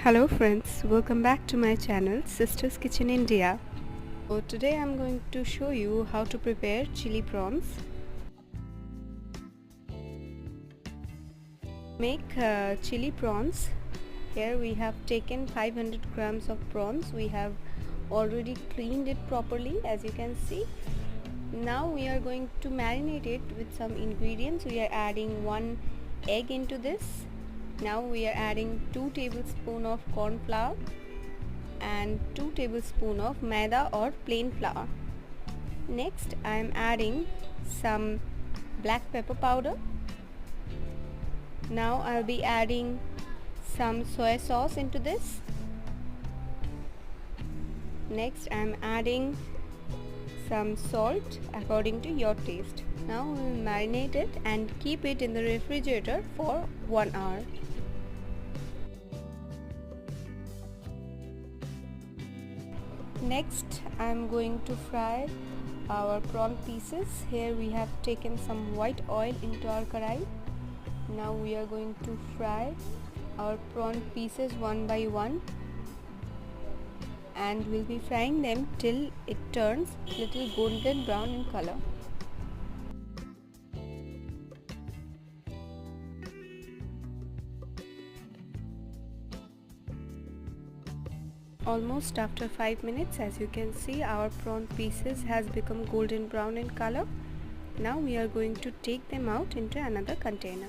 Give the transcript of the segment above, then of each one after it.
Hello friends, welcome back to my channel Sister's Kitchen India. So today I'm going to show you how to prepare chili prawns. Make chili prawns. Here we have taken 500 grams of prawns. We have already cleaned it properly, as you can see. Now we are going to marinate it with some ingredients. We are adding 1 egg into this. Now we are adding 2 tablespoons of corn flour and 2 tablespoons of maida or plain flour. Next I am adding some black pepper powder. Now I'll be adding some soy sauce into this. Next I am adding some salt according to your taste. Now we will marinate it and keep it in the refrigerator for 1 hour. Next I am going to fry our prawn pieces. Here we have taken some white oil into our karai. Now we are going to fry our prawn pieces one by one, and we'll be frying them till it turns little golden brown in color. Almost after 5 minutes, as you can see, our prawn pieces has become golden brown in color. Now we are going to take them out into another container.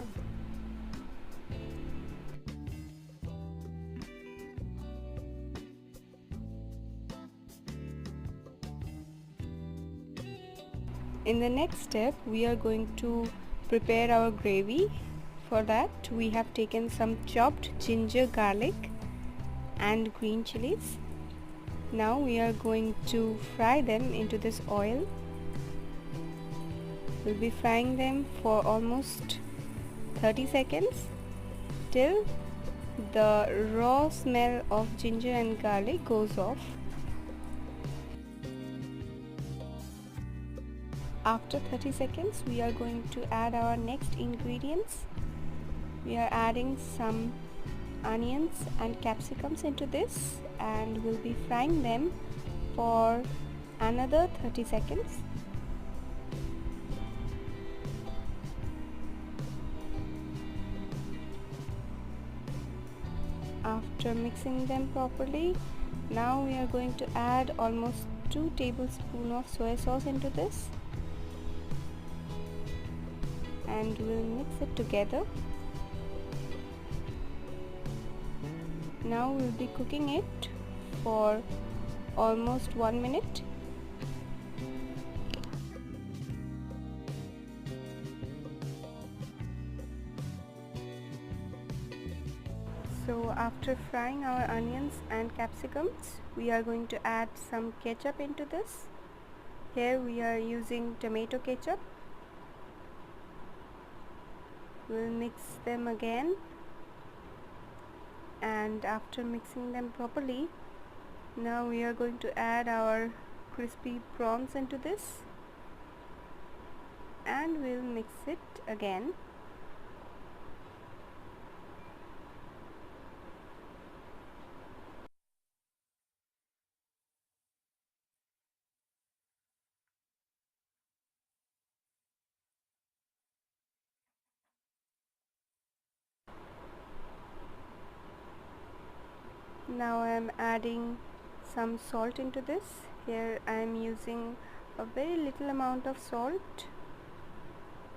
In the next step, we are going to prepare our gravy. For that, we have taken some chopped ginger, garlic and green chilies. Now we are going to fry them into this oil. We'll be frying them for almost 30 seconds till the raw smell of ginger and garlic goes off. After 30 seconds, we are going to add our next ingredients. We are adding some onions and capsicums into this, and we'll be frying them for another 30 seconds. After mixing them properly, now we are going to add almost 2 tablespoons of soy sauce into this, and we'll mix it together. Now we'll be cooking it for almost 1 minute. So after frying our onions and capsicums, we are going to add some ketchup into this. Here we are using tomato ketchup. We'll mix them again, and after mixing them properly, now we are going to add our crispy prawns into this, and we'll mix it again. Now I am adding some salt into this. Here I am using a very little amount of salt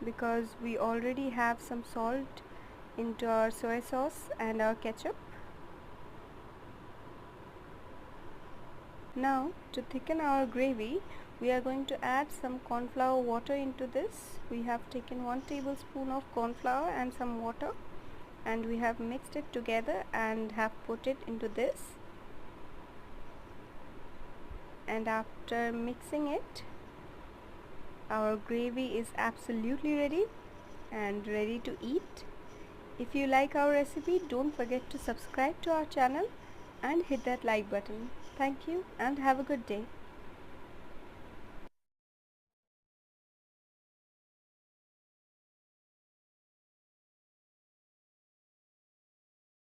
because we already have some salt into our soy sauce and our ketchup. Now to thicken our gravy, we are going to add some corn flour water into this. We have taken 1 tablespoon of corn flour and some water, and we have mixed it together and have put it into this. And after mixing it, our gravy is absolutely ready and ready to eat. If you like our recipe, don't forget to subscribe to our channel and hit that like button. Thank you and have a good day.